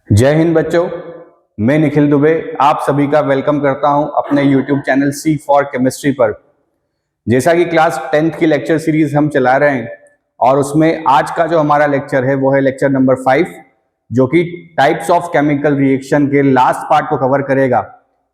जय हिंद बच्चों। मैं निखिल दुबे आप सभी का वेलकम करता हूं अपने YouTube channel C for chemistry पर। जैसा कि क्लास 10th की लेक्चर सीरीज हम चला रहे हैं और उसमें आज का जो हमारा लेक्चर है वो है लेक्चर नंबर 5, जो कि टाइप्स ऑफ केमिकल रिएक्शन के लास्ट पार्ट को कवर करेगा,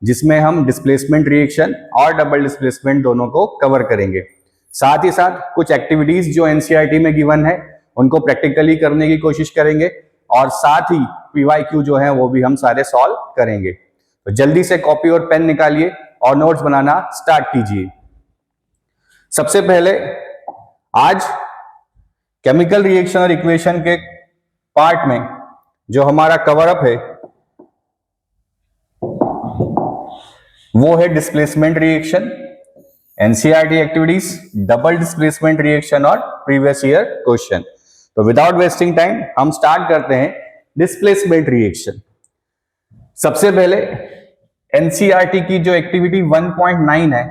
जिसमें हम डिस्प्लेसमेंट रिएक्शन और डबल डिस्प्लेसमेंट दोनों को कवर करेंगे। साथ ही साथ कुछ एक्टिविटीज जो एनसीईआरटी में गिवन है उनको प्रैक्टिकली करने की कोशिश करेंगे और साथ ही पीवाईक्यू जो है वो भी हम सारे सॉल्व करेंगे। तो जल्दी से कॉपी और पेन निकालिए और नोट्स बनाना स्टार्ट कीजिए। सबसे पहले आज केमिकल रिएक्शन और इक्वेशन के पार्ट में जो हमारा कवर अप है वो है displacement reaction, NCERT activities, double displacement reaction और प्रीवियस ईयर क्वेश्चन। तो विदाउट वेस्टिंग टाइम हम स्टार्ट करते हैं डिस्प्लेसमेंट रिएक्शन। सबसे पहले एनसीईआरटी की जो एक्टिविटी 1.9 है,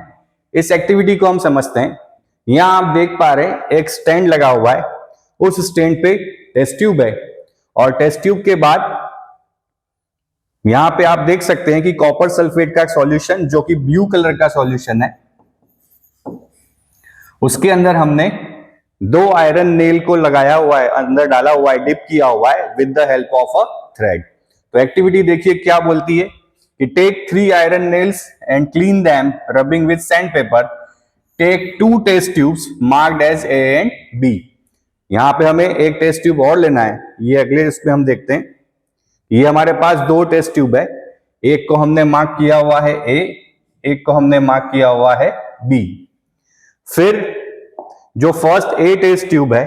इस एक्टिविटी को हम समझते हैं। यहां आप देख पा रहे हैं एक स्टैंड लगा हुआ है, उस स्टैंड पे टेस्ट ट्यूब है और टेस्ट ट्यूब के बाद यहां पे आप देख सकते हैं कि कॉपर सल्फेट का सॉल्यूशन जो कि ब्लू कलर का सॉल्यूशन है, उसके अंदर हमने दो आयरन नेल को लगाया हुआ है, अंदर डाला हुआ है, डिप किया हुआ है with the help of a thread. तो एक्टिविटी देखिए क्या बोलती है कि take 3 iron nails and clean them rubbing with sandpaper, take 2 test tubes marked as A and B. यहां पे हमें एक टेस्ट ट्यूब और लेना है, ये अगले इसमें हम देखते हैं। ये हमारे पास दो टेस्ट ट्यूब है, एक को हमने मार्क किया हुआ है ए, एक को हमने मार्क किया हुआ है बी। फिर जो फर्स्ट ए टेस्ट ट्यूब है,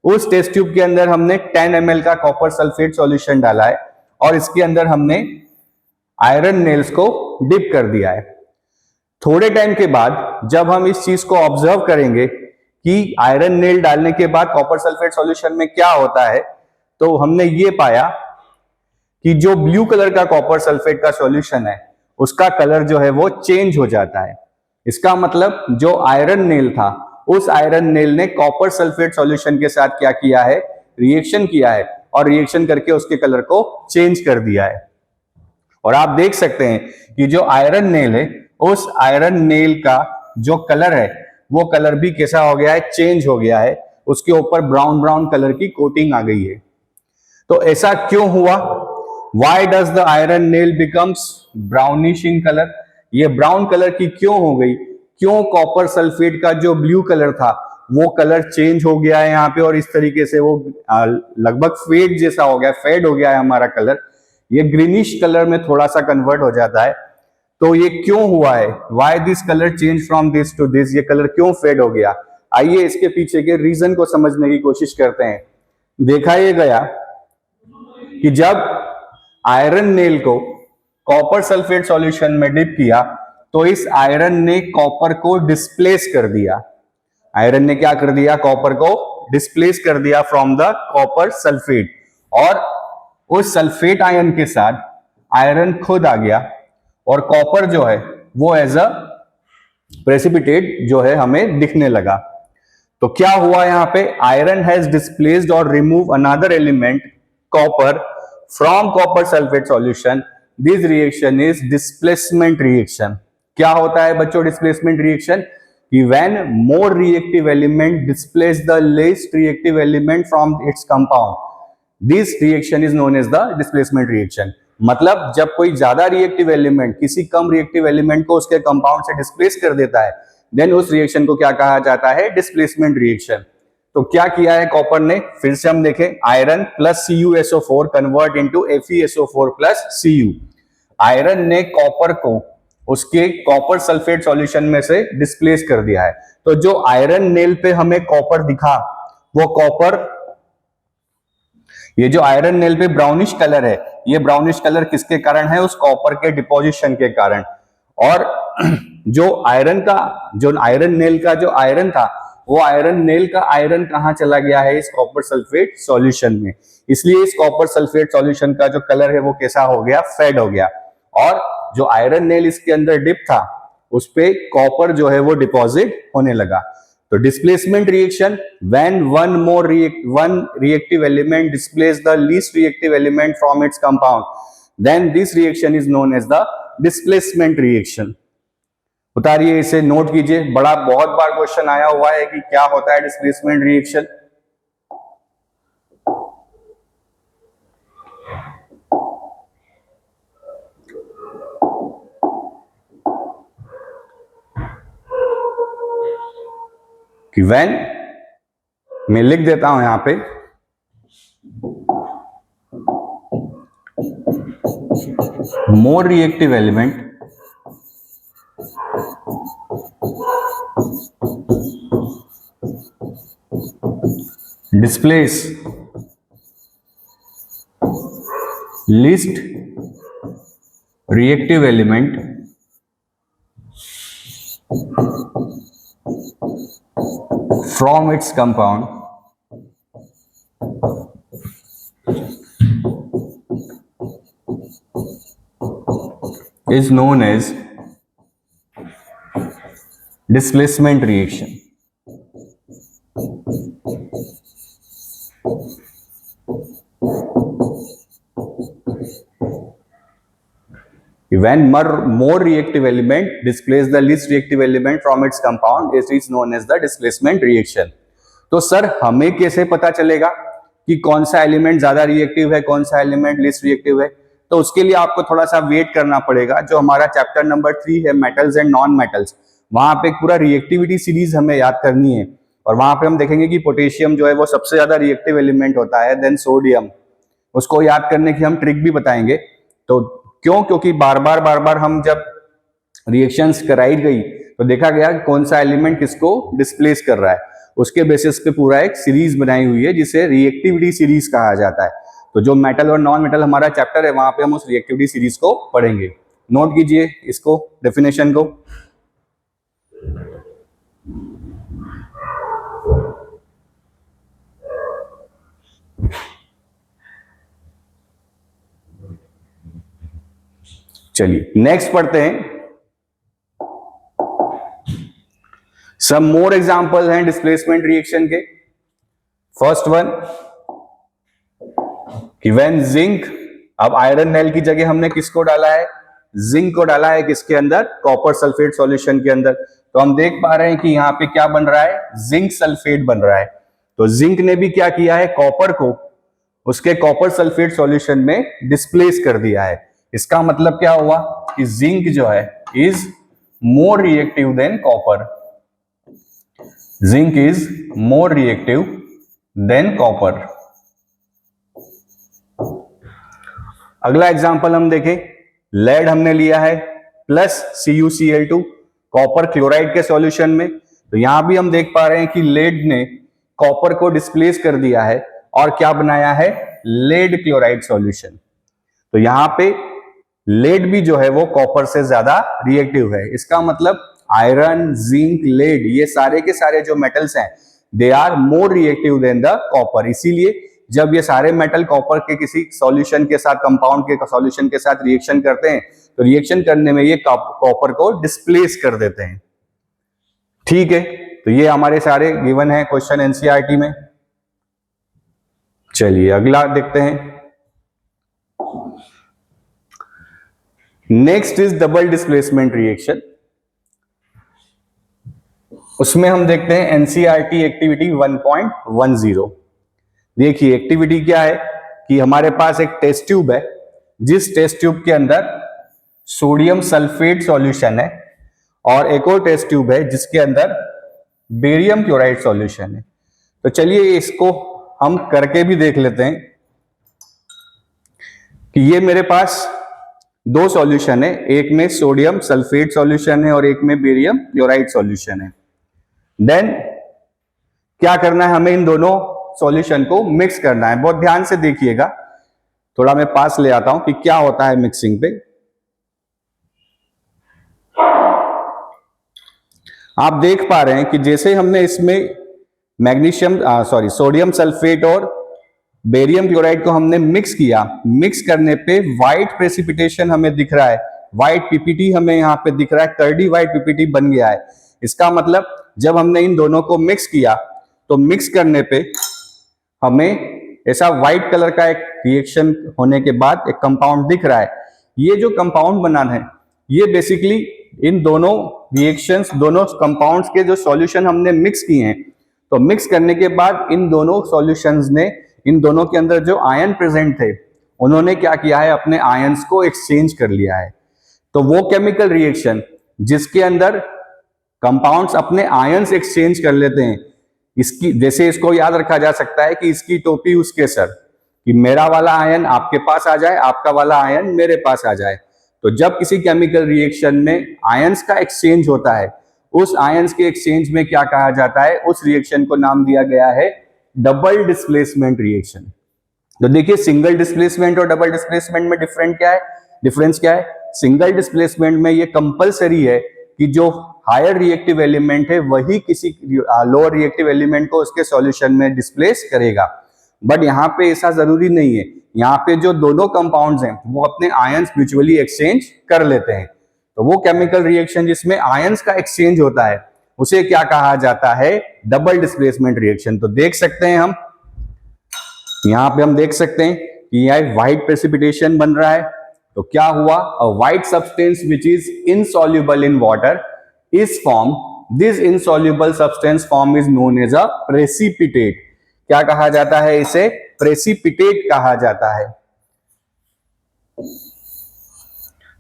उस टेस्ट ट्यूब के अंदर हमने 10 ml का कॉपर सल्फेट सॉल्यूशन डाला है और इसके अंदर हमने आयरन नेल्स को डिप कर दिया है। थोड़े टाइम के बाद जब हम इस चीज को ऑब्जर्व करेंगे कि आयरन नेल डालने के बाद कॉपर सल्फेट सॉल्यूशन में क्या होता है, तो हमने ये पाया कि जो ब्लू कलर का कॉपर सल्फेट का सॉल्यूशन है उसका कलर जो है वो चेंज हो जाता है। इसका मतलब जो आयरन नेल था, उस आयरन नेल ने कॉपर सल्फेट सॉल्यूशन के साथ क्या किया है, रिएक्शन किया है और रिएक्शन करके उसके कलर को चेंज कर दिया है। और आप देख सकते हैं कि जो आयरन नेल है, उस आयरन नेल का जो कलर है वो कलर भी कैसा हो गया है, चेंज हो गया है, उसके ऊपर ब्राउन ब्राउन कलर की कोटिंग आ गई है। तो ऐसा क्यों हुआ? Why does the iron nail becomes brownish in color? ये ब्राउन कलर की क्यों हो गई? क्यों कॉपर सल्फेट का जो ब्लू कलर था वो कलर चेंज हो गया है यहाँ पे और इस तरीके से वो लगभग फेड जैसा हो गया, फेड हो गया है हमारा कलर, ये ग्रीनिश कलर में थोड़ा सा कन्वर्ट हो जाता है। तो ये क्यों हुआ है? Why this color change from this to this? ये कलर क्यों फेड हो गया? आइए इसके पीछे के रीजन को समझने की कोशिश करते हैं। देखा ये गया कि जब आयरन नेल को कॉपर सल्फेट सॉल्यूशन में डिप किया तो इस आयरन ने कॉपर को डिस्प्लेस कर दिया। आयरन ने क्या कर दिया? कॉपर को डिस्प्लेस कर दिया फ्रॉम द कॉपर सल्फेट, और उस सल्फेट आयन के साथ आयरन खुद आ गया और कॉपर जो है वो एज अ प्रेसिपिटेट जो है हमें दिखने लगा। तो क्या हुआ यहाँ पे? आयरन हैज डिस्प्लेस्ड और remove another element copper from copper sulfate solution. This reaction is displacement reaction. क्या होता है बच्चों displacement reaction? कि when more reactive element displace the least reactive element from its compound, this reaction is known as the displacement reaction. मतलब जब कोई ज्यादा reactive element किसी कम रिएक्टिव एलिमेंट को उसके कंपाउंड से डिस्प्लेस कर देता है, देन उस रिएक्शन को क्या कहा जाता है? Displacement reaction. तो क्या किया है कॉपर ने? फिर से हम देखें, iron plus CuSO4 convert into FeSO4 plus Cu। Iron ने कॉपर को उसके कॉपर सल्फेट सॉल्यूशन में से डिस्प्लेस कर दिया है। तो जो आयरन नेल पे हमें कॉपर दिखा, वो कॉपर, ये जो आयरन नेल पे ब्राउनिश कलर है, ये ब्राउनिश कलर किसके कारण है? उस कॉपर के डिपोजिशन के कारण। और जो आयरन नेल का जो आयरन था, वो आयरन नेल का आयरन कहां चला गया है? इस कॉपर सल्फेट सॉल्यूशन में। इसलिए इस कॉपर सल्फेट सॉल्यूशन का जो कलर है वो कैसा हो गया? फेड हो गया। और जो आयरन नेल इसके अंदर डिप था, उस पे कॉपर जो है वो डिपॉजिट होने लगा। तो displacement reaction, when one reactive element displace the least reactive element from its compound, then this reaction is known as the displacement reaction. उतारिए इसे, नोट कीजिए, बहुत बार क्वेश्चन आया हुआ है कि क्या होता है डिस्प्लेसमेंट रिएक्शन। कि व्हेन, मैं लिख देता हूं यहां पे, more reactive element displace least reactive element from its compound is known as displacement reaction। When more reactive element displace the least reactive element from its compound, it is known as the displacement reaction। तो sir हमें कैसे पता चलेगा कि कौन सा element ज्यादा reactive है, कौन सा एलिमेंट लीस्ट रिएक्टिव है? तो उसके लिए आपको थोड़ा सा वेट करना पड़ेगा। जो हमारा चैप्टर नंबर 3 है, मेटल्स एंड नॉन मेटल्स, वहां पे एक पूरा रिएक्टिविटी सीरीज हमें याद करनी है, और वहां पे हम देखेंगे कि पोटेशियम जो है वो सबसे ज्यादा रिएक्टिव एलिमेंट होता है, देन सोडियम। उसको याद करने की हम ट्रिक भी बताएंगे। तो क्यों? क्योंकि बार बार हम जब रिएक्शंस कराई गई तो देखा गया कि कौन सा एलिमेंट किसको डिस्प्लेस कर रहा है, उसके बेसिस पे पूरा एक सीरीज बनाई हुई है जिसे रिएक्टिविटी सीरीज कहा जाता है। तो जो मेटल और नॉन मेटल हमारा चैप्टर है, वहां पे हम उस रिएक्टिविटी सीरीज को पढ़ेंगे। नोट कीजिए इसको, डेफिनेशन को। चलिए नेक्स्ट पढ़ते हैं। सम मोर एग्जांपल हैं डिस्प्लेसमेंट रिएक्शन के। फर्स्ट वन कि व्हेन जिंक, अब आयरन नेल की जगह हमने किसको डाला है? जिंक को डाला है। किसके अंदर? कॉपर सल्फेट सॉल्यूशन के अंदर। तो हम देख पा रहे हैं कि यहाँ पे क्या बन रहा है? जिंक सल्फेट बन रहा है। तो जिंक ने भी क्या किया है? कॉपर को उसके कॉपर सल्फेट सॉल्यूशन में डिस्प्लेस कर दिया है। इसका मतलब क्या हुआ कि जिंक जो है is more reactive than copper. Zinc is more reactive than copper. अगला एग्जांपल हम देखें। लेड हमने लिया है प्लस CuCl2 कॉपर क्लोराइड के सॉल्यूशन में। तो यहां भी हम देख पा रहे हैं कि लेड ने कॉपर को डिस्प्लेस कर दिया है और क्या बनाया है? Lead chloride solution. तो यहां पे लेड भी जो है वो कॉपर से ज्यादा रिएक्टिव है। इसका मतलब आयरन, जिंक, लेड, ये सारे के सारे जो मेटल्स हैं, they are more reactive than the copper. इसीलिए जब ये सारे मेटल कॉपर के किसी सॉल्यूशन के साथ, कंपाउंड के सॉल्यूशन के साथ रिएक्शन करते हैं, तो रिएक्शन करने में ये कॉपर को डिस्प्लेस कर देते हैं। ठीक है, तो ये हमारे सारे गिवन है क्वेश्चन एनसीईआरटी में। चलिए अगला देखते हैं। Next is double displacement reaction. उसमें हम देखते हैं एनसीईआरटी एक्टिविटी 1.10। देखिए एक्टिविटी क्या है कि हमारे पास एक टेस्ट ट्यूब है, जिस टेस्ट ट्यूब के अंदर सोडियम सल्फेट सॉल्यूशन है, और एक और टेस्ट ट्यूब है जिसके अंदर बेरियम क्लोराइड सॉल्यूशन है। तो चलिए इसको हम करके भी देख लेते हैं कि ये मेरे पास दो सॉल्यूशन है, एक में सोडियम सल्फेट सॉल्यूशन है और एक में बेरियम क्लोराइड सॉल्यूशन है। देन क्या करना है? हमें इन दोनों सॉल्यूशन को मिक्स करना है। बहुत ध्यान से देखिएगा, थोड़ा मैं पास ले आता हूं कि क्या होता है मिक्सिंग पे। आप देख पा रहे हैं कि जैसे हमने इसमें सोडियम सल्फेट और बेरियम क्लोराइड को हमने मिक्स किया, मिक्स करने पे व्हाइट प्रेसिपिटेशन हमें दिख रहा है, व्हाइट पीपीटी हमें यहाँ पे दिख रहा है, कर्डी व्हाइट पीपीटी बन गया है। इसका मतलब जब हमने इन दोनों को मिक्स किया तो मिक्स करने पे हमें ऐसा व्हाइट कलर का एक रिएक्शन होने के बाद एक कंपाउंड दिख रहा है। ये जो कंपाउंड बना है ये बेसिकली इन दोनों रिएक्शंस, दोनों कंपाउंड्स के जो सॉल्यूशन हमने मिक्स किए हैं, तो मिक्स करने के बाद इन दोनों सॉल्यूशंस ने, इन दोनों के अंदर जो आयन प्रेजेंट थे उन्होंने क्या किया है, अपने आयंस को एक्सचेंज कर लिया है। तो वो केमिकल रिएक्शन जिसके अंदर कंपाउंड्स अपने आयंस एक्सचेंज कर लेते हैं, इसकी जैसे इसको याद रखा जा सकता है कि इसकी टोपी उसके सर, कि मेरा वाला आयन आपके पास आ जाए, आपका वाला आयन मेरे पास आ जाए। तो जब किसी केमिकल रिएक्शन में आयंस का एक्सचेंज होता है, उस आयंस के एक्सचेंज में क्या कहा जाता है, उस रिएक्शन को नाम दिया गया है डबल डिस्प्लेसमेंट रिएक्शन। तो देखिए सिंगल डिस्प्लेसमेंट और डबल डिस्प्लेसमेंट में डिफरेंस क्या है? सिंगल डिस्प्लेसमेंट में ये कंपलसरी है कि जो हायर रिएक्टिव एलिमेंट है वही किसी लोअर रिएक्टिव एलिमेंट को उसके सॉल्यूशन में डिस्प्लेस करेगा। बट यहाँ पे ऐसा जरूरी नहीं है, यहाँ पे जो दोनों कंपाउंड्स हैं वो अपने आयंस म्यूचुअली एक्सचेंज कर लेते हैं। तो वो केमिकल रिएक्शन जिसमें आयंस का एक्सचेंज होता है उसे क्या कहा जाता है? Double displacement reaction. तो देख सकते हैं हम यहाँ पे, हम देख सकते हैं कि यहाँ व्हाइट प्रेसिपिटेशन बन रहा है। तो क्या हुआ? A white substance which is insoluble in water is form, this insoluble substance form is known as a precipitate. क्या कहा जाता है इसे? प्रेसिपिटेट कहा जाता है।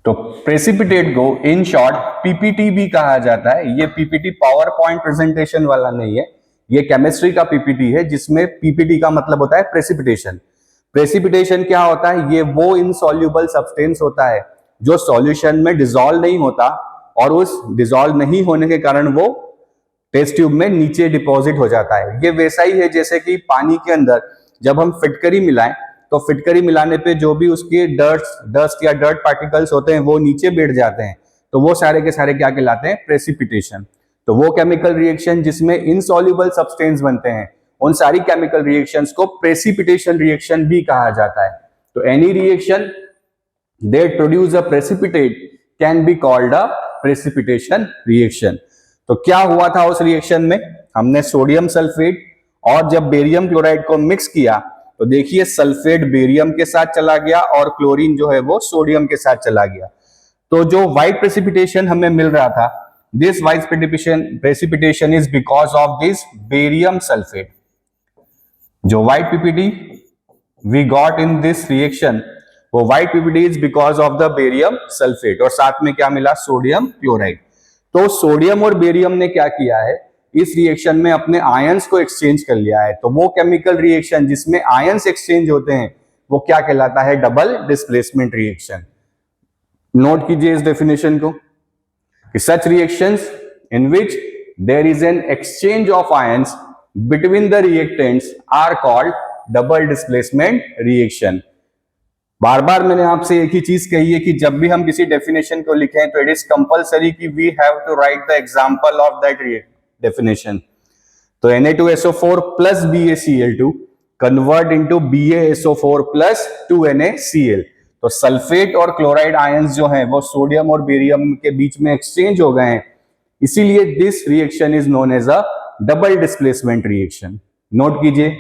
तो प्रेसिपिटेट को इन शॉर्ट पीपीटी भी कहा जाता है। ये पीपीटी पावर पॉइंट प्रेजेंटेशन वाला नहीं है, ये केमिस्ट्री का पीपीटी है जिसमें पीपीटी का मतलब होता है प्रेसिपिटेशन। प्रेसिपिटेशन क्या होता है? ये वो इनसॉल्युबल सब्सटेंस होता है जो सॉल्यूशन में डिसॉल्व नहीं होता और उस डिसॉल्व नहीं होने के कारण वो टेस्ट ट्यूब में नीचे डिपॉजिट हो जाता है। ये वैसा ही है जैसे कि पानी के अंदर जब हम फिटकरी मिलाएं तो फिटकरी मिलाने पे जो भी उसके डस्ट या डर्ट पार्टिकल्स होते हैं वो नीचे बैठ जाते हैं, तो वो सारे के सारे क्या कहलाते हैं? प्रेसिपिटेशन। तो वो केमिकल रिएक्शन जिसमें इनसॉल्युबल सब्सटेंस बनते हैं उन सारी केमिकल रिएक्शंस को प्रेसिपिटेशन रिएक्शन भी कहा जाता है। तो any reaction that produce a precipitate can be called a precipitation reaction. तो क्या हुआ था उस रिएक्शन में? हमने सोडियम सल्फेट और जब बेरियम क्लोराइड को मिक्स किया तो देखिए सल्फेट बेरियम के साथ चला गया और क्लोरीन जो है वो सोडियम के साथ चला गया। तो जो व्हाइट प्रेसिपिटेशन हमें मिल रहा था, this white precipitation is because of this barium sulphate. जो white PPT we got in this reaction, वो white PPT is because of the barium sulphate, और साथ में क्या मिला? Sodium chloride. तो सोडियम और बेरियम ने क्या किया है? इस रिएक्शन में अपने आयंस को एक्सचेंज कर लिया है। तो वो केमिकल रिएक्शन जिसमें आयंस एक्सचेंज होते हैं वो क्या कहलाता है? Double displacement reaction. नोट कीजिए इस डेफिनेशन को कि such reactions in which there is an exchange of ions between the reactants are called double displacement reaction. बार बार मैंने आपसे एक ही चीज कही है कि जब भी हम किसी डेफिनेशन को लिखें तो इट इज कंपलसरी कि we have to write the example of that definition. तो Na2SO4 plus BaCl2 convert into BaSO4 plus 2NaCl। तो सल्फेट और क्लोराइड आयंस जो हैं वो सोडियम और बेरियम के बीच में एक्सचेंज हो गए हैं, इसीलिए this reaction is known as a double displacement reaction. Note कीजिए।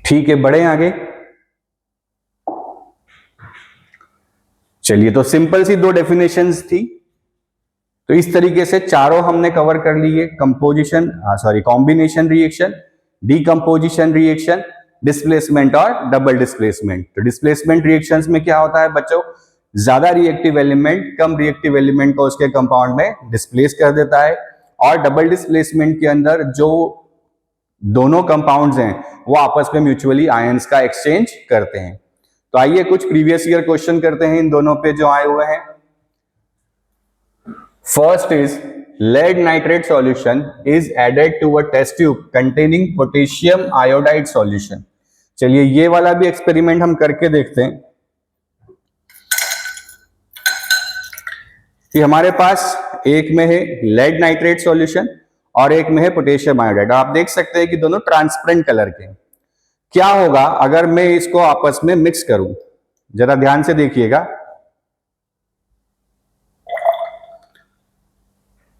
ठीक है, बढ़े आगे। चलिए, तो सिंपल सी दो डेफिनेशंस थी। तो इस तरीके से चारों हमने कवर कर लिए, combination reaction, decomposition reaction, displacement और डबल डिस्प्लेसमेंट। तो डिस्प्लेसमेंट रिएक्शंस में क्या होता है बच्चों? ज्यादा रिएक्टिव एलिमेंट कम रिएक्टिव एलिमेंट को उसके कंपाउंड में डिस्प्लेस कर देता है, और डबल डिस्प्लेसमेंट के अंदर जो दोनों कंपाउंड्स हैं वो आपस में म्यूचुअली आयंस का एक्सचेंज करते हैं। तो आइए कुछ प्रीवियस ईयर क्वेश्चन करते हैं इन दोनों पे जो आए हुए हैं। First is lead nitrate solution is added to a test tube containing potassium iodide solution। चलिए ये वाला भी एक्सपेरिमेंट हम करके देखते हैं कि हमारे पास एक में है lead nitrate solution और एक में है पोटेशियम आयोडाइड। आप देख सकते हैं कि दोनों ट्रांसपेरेंट कलर के हैं। क्या होगा अगर मैं इसको आपस में मिक्स करूं? जरा ध्यान से देखिएगा।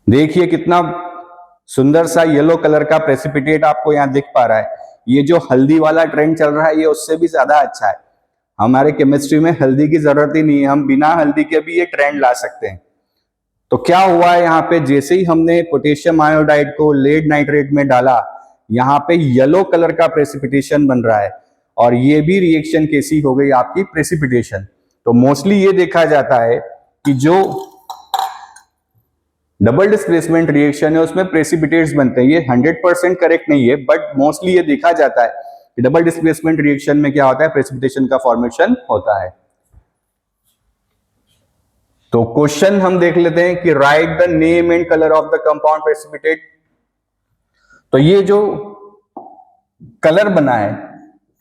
देखिए कितना सुंदर सा येलो कलर का प्रेसिपिटेट आपको यहां दिख पा रहा है। ये जो हल्दी वाला ट्रेंड चल रहा है ये उससे भी ज्यादा अच्छा है। हमारे केमिस्ट्री में हल्दी की जरूरत ही नहीं है, हम बिना हल्दी के भी ये ट्रेंड ला सकते हैं। तो क्या हुआ है यहाँ पे, जैसे ही हमने पोटेशियम आयोडाइड को लेड नाइट्रेट में डाला, यहाँ पे येलो कलर का प्रेसिपिटेशन बन रहा है और ये भी रिएक्शन कैसी हो गई आपकी, प्रेसिपिटेशन। तो मोस्टली ये देखा जाता है कि जो डबल डिस्प्लेसमेंट रिएक्शन है उसमें प्रेसिपिटेट्स बनते हैं। ये 100% करेक्ट नहीं है, बट मोस्टली ये देखा जाता है कि डबल डिस्प्लेसमेंट रिएक्शन में क्या होता है, प्रेसिपिटेशन का फॉर्मेशन होता है। तो क्वेश्चन हम देख लेते हैं कि right the name and colour of the compound precipitate. तो ये जो कलर बना है,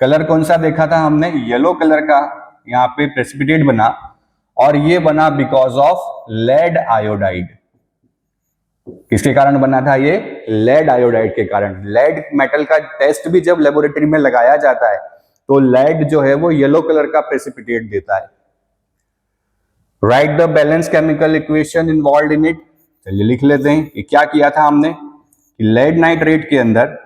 कलर कौन सा देखा था हमने, येलो कलर का यहाँ पे प्रेसिपिटेट बना, और ये बना बिकॉज ऑफ लेड आयोडाइड। किसके कारण बना था ये, लेड आयोडाइड के कारण। लेड मेटल का टेस्ट भी जब लेबोरेटरी में लगाया जाता है तो लेड जो है वो येलो कलर का प्रेसिपिटेट देता है। Right the balance chemical equation involve in it. चलिए लिख लेते हैं कि क्या किया था हमने कि लेड नाइट्रेट के अंदर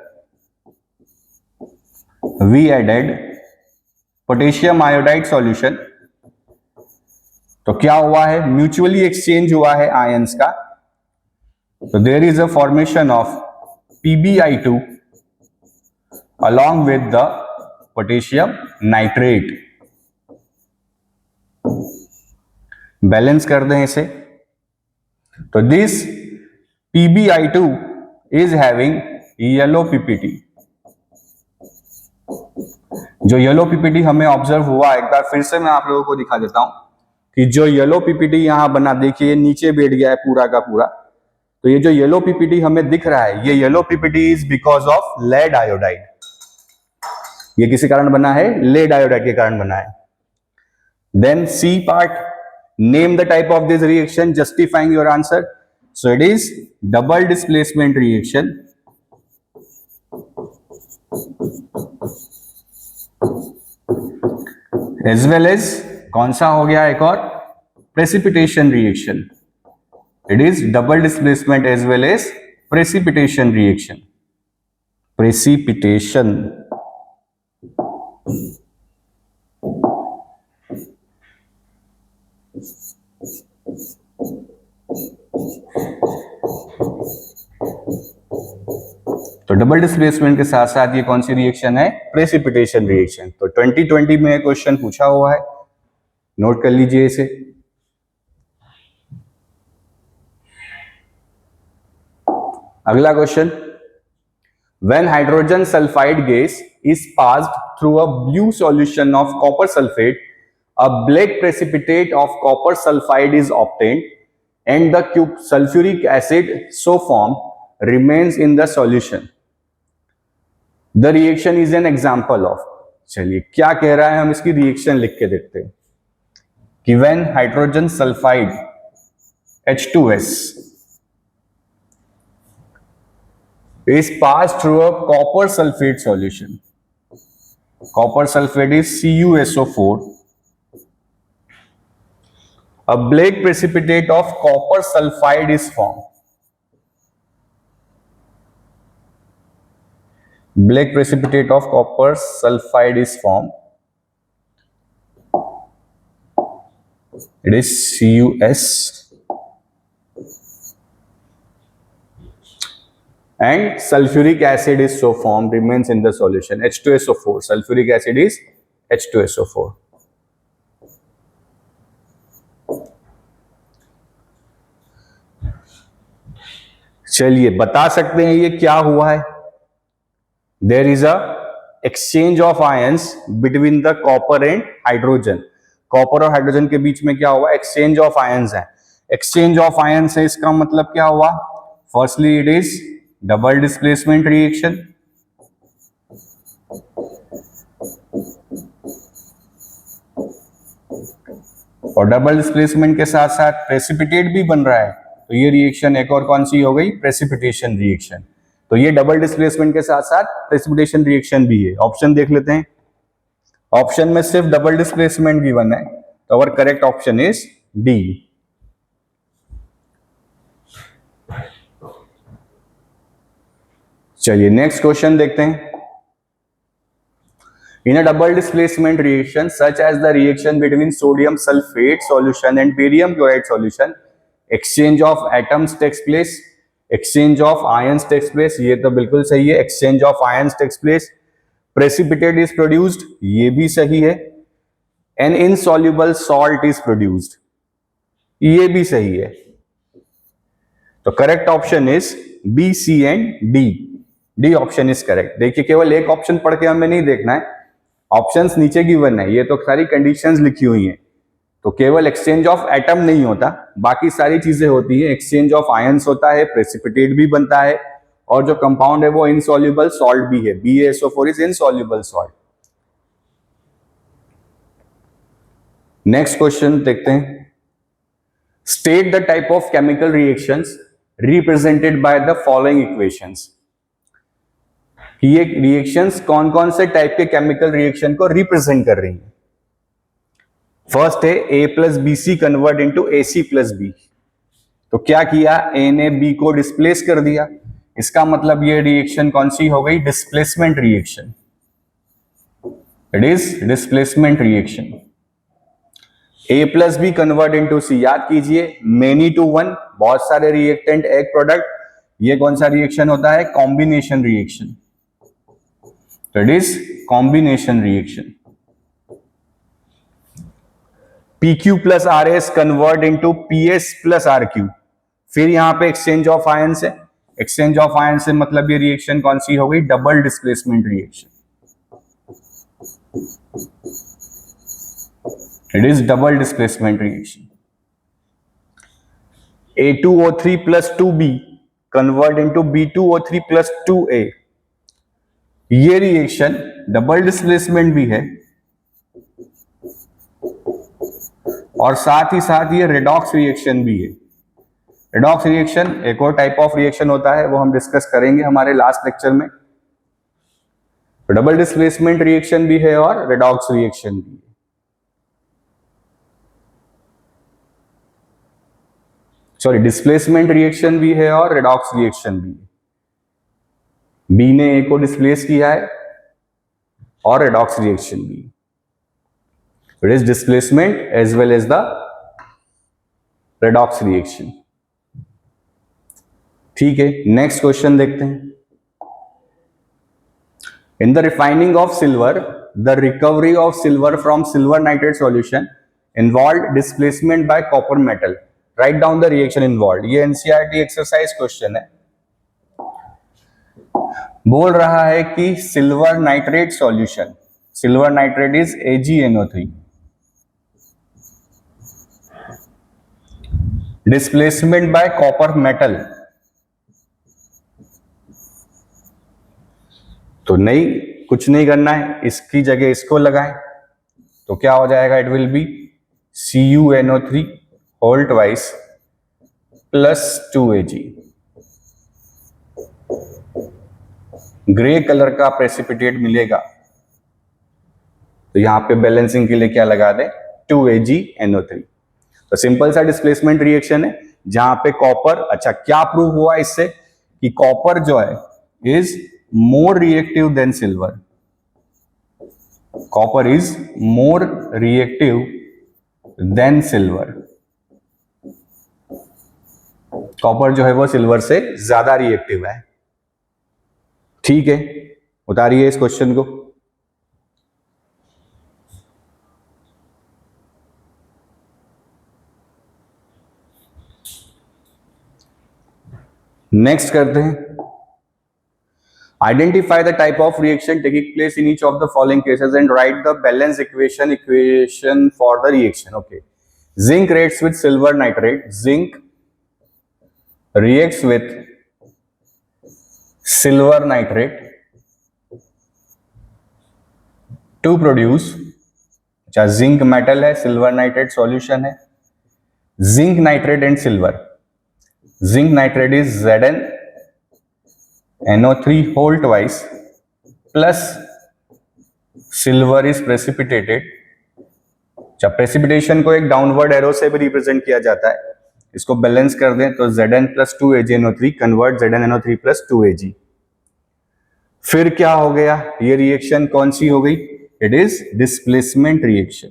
we added potassium iodide solution. तो क्या हुआ है, म्यूचुअली एक्सचेंज हुआ है आयंस का। तो there is a formation of PbI2 along with the potassium nitrate। Balance कर दें इसे। तो this PbI2 is having yellow PPT। जो येलो PPT हमें ऑब्जर्व हुआ, एक बार फिर से मैं आप लोगों को दिखा देता हूं कि जो येलो PPT यहां बना, देखिए नीचे बैठ गया है पूरा का पूरा। तो ये जो येलो PPT हमें दिख रहा है, ये yellow PPT is because of lead iodide. ये किसी कारण बना है, लेड आयोडाइड के कारण बना है। Then C part, name the type of this reaction justifying your answer. So it is double displacement reaction as well as कौन सा हो गया एक और, precipitation reaction. It is double displacement as well as precipitation reaction. Precipitation. तो double displacement के साथ साथ ये कौन सी रिएक्शन है, प्रेसिपिटेशन रिएक्शन। तो 2020 में क्वेश्चन पूछा हुआ है, नोट कर लीजिए इसे। अगला question, when hydrogen sulfide gas is passed through a blue solution of copper sulfate, a black precipitate of copper sulfide is obtained and the sulfuric acid so formed remains in the solution. The reaction is an example of। चलिए क्या कह रहा है, हम इसकी reaction लिख के देखते हैं कि when hydrogen sulfide H2S is passed through a copper sulfate solution. Copper sulfate is CuSO4. A black precipitate of copper sulfide is formed. Black precipitate of copper sulfide is formed. It is CuS. And sulfuric acid is so formed, remains in the solution, H2SO4. Sulfuric acid is H2SO4. चलिए बता सकते हैं ये क्या हुआ है। There is a exchange of ions between the copper and hydrogen. Copper और hydrogen के बीच में क्या हुआ, एक्सचेंज ऑफ आयंस है। एक्सचेंज ऑफ आयंस है, इसका मतलब क्या हुआ, firstly it is double displacement reaction. और डबल डिस्प्लेसमेंट के साथ साथ प्रेसिपिटेट भी बन रहा है, तो ये रिएक्शन एक और कौन सी हो गई, प्रेसिपिटेशन रिएक्शन। तो ये डबल डिस्प्लेसमेंट के साथ साथ प्रेसिपिटेशन रिएक्शन भी है। ऑप्शन देख लेते हैं। ऑप्शन में सिर्फ डबल डिस्प्लेसमेंट गिवन है, तो अवर करेक्ट ऑप्शन इज डी। चलिए नेक्स्ट क्वेश्चन देखते हैं। In a double displacement reaction such as the reaction between sodium sulfate solution and barium chloride solution, exchange of atoms takes place, exchange of ions takes place, ये तो बिल्कुल सही है, exchange of ions takes place, precipitate is produced, ये भी सही है, an insoluble salt is produced, ये भी सही है। तो correct option is B, C and D. D option is correct. देखिए केवल एक ऑप्शन पढ़ के हमें नहीं देखना है, ऑप्शंस नीचे गिवन है, ये तो सारी कंडीशंस लिखी हुई हैं। तो केवल एक्सचेंज ऑफ एटम नहीं होता, बाकी सारी चीजें होती हैं। एक्सचेंज ऑफ आयंस होता है, प्रेसिपिटेट भी बनता है, और जो कंपाउंड है वो इनसॉल्युबल सॉल्ट भी है। BaSO4 is insoluble salt. Next question देखते हैं। State the type of chemical reactions represented by the following equations. ये रिएक्शंस कौन कौन से टाइप के केमिकल रिएक्शन को रिप्रेजेंट कर रही हैं। फर्स्ट है A plus BC convert into AC plus B। तो क्या किया, A ने B को डिस्प्लेस कर दिया, इसका मतलब ये रिएक्शन कौन सी हो गई, displacement reaction. It is displacement reaction. A plus B convert into C, याद कीजिए मेनी टू वन, बहुत सारे रिएक्टेंट एक प्रोडक्ट, ये कौन सा रिएक्शन होता है, combination reaction. That is combination reaction. PQ plus RS convert into PS plus RQ। फिर यहां पे एक्सचेंज ऑफ आयंस है, एक्सचेंज ऑफ आयंस से मतलब ये रिएक्शन कौन सी हो गई, double displacement reaction. It is double displacement reaction. A2O3 plus 2B convert into B2O3 plus 2A। ये रिएक्शन डबल डिस्प्लेसमेंट भी है और साथ ही साथ ये रेडॉक्स रिएक्शन भी है। रेडॉक्स रिएक्शन एक और टाइप ऑफ रिएक्शन होता है, वो हम डिस्कस करेंगे हमारे लास्ट लेक्चर में। डबल डिस्प्लेसमेंट रिएक्शन भी है और रेडॉक्स रिएक्शन भी है। सॉरी, डिस्प्लेसमेंट रिएक्शन भी है और रेडॉक्स रिएक्शन भी है। बी ने ए को डिस्प्लेस किया है और रेडॉक्स रिएक्शन भी। It is displacement as well as the redox reaction. ठीक है, नेक्स्ट क्वेश्चन देखते हैं। In the refining of silver, the recovery of silver from silver nitrate solution involve displacement by copper metal. Write down the reaction involve. ये NCERT exercise question है। बोल रहा है कि silver nitrate solution, silver nitrate is AgNO3, displacement by copper metal. तो नहीं, कुछ नहीं करना है, इसकी जगह इसको लगाएं तो क्या हो जाएगा, it will be CuNO3 whole twice plus 2Ag। Grey colour का प्रेसिपिटेट मिलेगा, तो यहां पे बैलेंसिंग के लिए क्या लगा दें, 2AgNO3। तो सिंपल सा डिस्प्लेसमेंट रिएक्शन है जहां पे कॉपर, अच्छा क्या प्रूव हुआ इससे कि कॉपर जो है is more reactive than silver. Copper is more reactive than silver. Copper जो है वो सिल्वर से ज्यादा रिएक्टिव है। ठीक है, उतारिए इस क्वेश्चन को। नेक्स्ट करते हैं। Identify the type of reaction taking place in each of the following cases and right the balance equation for the reaction. Okay, zinc reacts with silver nitrate. Zinc reacts with silver nitrate to produce, अच्छा zinc metal है, silver nitrate solution है, zinc nitrate and silver. Zinc nitrate is Zn, NO3 whole twice plus silver is precipitated। जब precipitation को एक downward arrow से भी represent किया जाता है, इसको बैलेंस कर दें तो Zn plus 2AgNO3 convert ZnNO3 plus 2Ag। फिर क्या हो गया, ये रिएक्शन कौन सी हो गई, इट इज डिस्प्लेसमेंट रिएक्शन।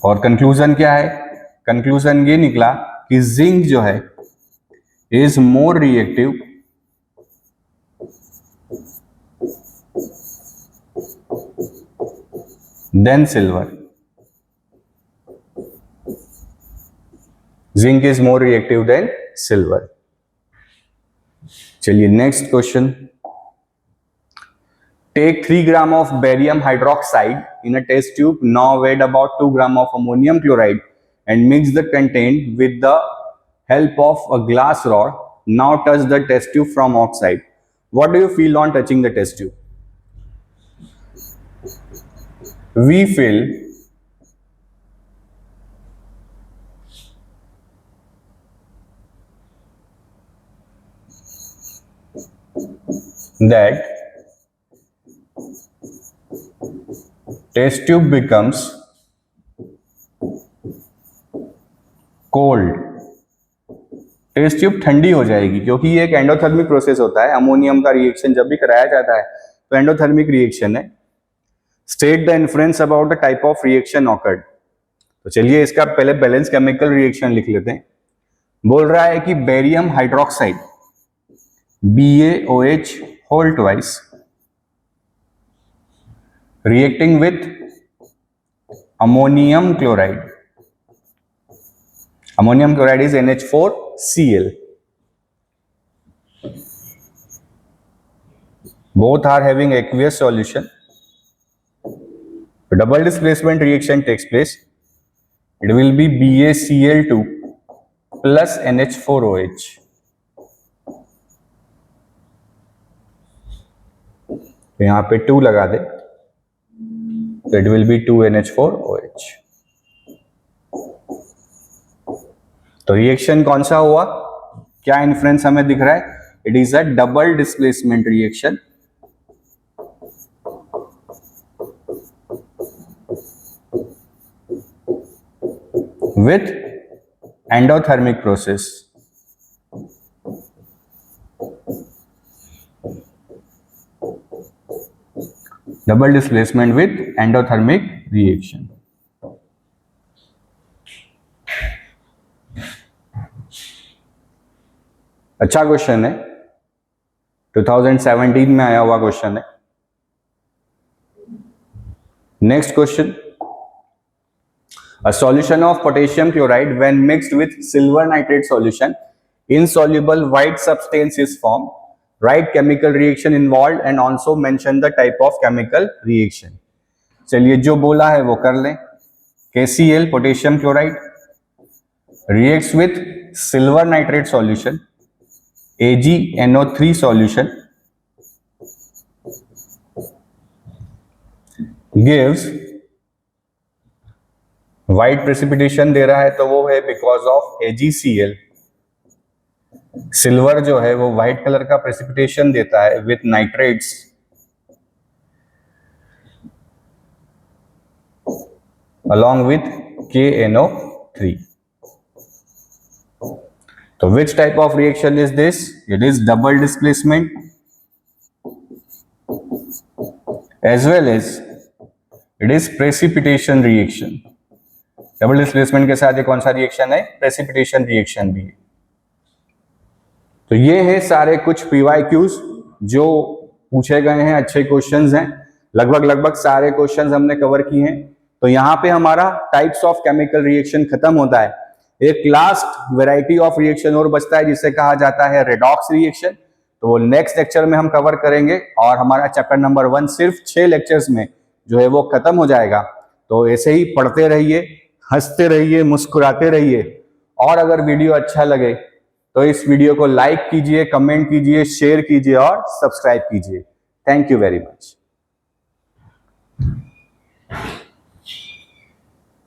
और कंक्लूजन क्या है, कंक्लूजन ये निकला कि जिंक जो है is more reactive than silver. Zinc is more reactive than silver. चलिए next question. Take 3 gram of barium hydroxide in a test tube, now weighed about 2 gram of ammonium chloride and mix the content with the help of a glass rod. Now touch the test tube from outside. What do you feel on touching the test tube? We feel that test tube becomes cold। Test tube ठंडी हो जाएगी क्योंकि ये एक endothermic process होता है। Ammonium का reaction जब भी कराया जाता है तो एंडोथर्मिक रिएक्शन है। State the influence about the type of reaction awkward. तो चलिए इसका पहले बैलेंस केमिकल रिएक्शन लिख लेते हैं। बोल रहा है कि barium hydroxide BaOH whole twice reacting with ammonium chloride. Ammonium chloride is NH4Cl. Both are having aqueous solution. Double displacement reaction takes place. It will be BaCl2 plus NH4OH. तो यहां पे 2 लगा दे, so it will be 2NH4OH। तो reaction कौन सा हुआ, क्या influence हमें दिख रहा है, it is a double displacement reaction. With endothermic process. Double displacement with endothermic reaction. अच्छा क्वेश्चन है, 2017 में आया हुआ क्वेश्चन है। Next question, a solution of potassium chloride when mixed with silver nitrate solution insoluble white substance is formed. Write chemical reaction involved and also mention the type of chemical reaction. चलिए जो बोला है वो कर लें। KCl potassium chloride reacts with silver nitrate solution, AgNO3 solution, gives white precipitation दे रहा है तो वो है बिकॉज ऑफ AgCl। सिल्वर जो है वो व्हाइट कलर का प्रेसिपिटेशन देता है with nitrates along with KNO3। तो which type of reaction is this? It is double displacement as well as it is precipitation reaction। Double displacement के साथ ये कौन सा रिएक्शन है, प्रेसिपिटेशन रिएक्शन भी है। तो ये है सारे कुछ PYQs जो पूछे गए हैं, अच्छे क्वेश्चंस हैं, लगभग सारे क्वेश्चंस हमने कवर किए हैं। तो यहाँ पे हमारा टाइप्स ऑफ केमिकल रिएक्शन खत्म होता है। एक लास्ट वैरायटी ऑफ रिएक्शन और बचता है जिसे कहा जाता है रेडॉक्स रिएक्शन। तो वो नेक्स्ट लेक्चर में हम कवर करेंगे और हमारा चैप्टर नंबर 1 सिर्फ 6 लेक्चर्स में जो है वो खत्म हो जाएगा। तो ऐसे ही पढ़ते रहिए, हंसते रहिए, मुस्कुराते रहिए। और अगर वीडियो अच्छा लगे तो इस वीडियो को लाइक कीजिए, कमेंट कीजिए, शेयर कीजिए और सब्सक्राइब कीजिए। Thank you very much.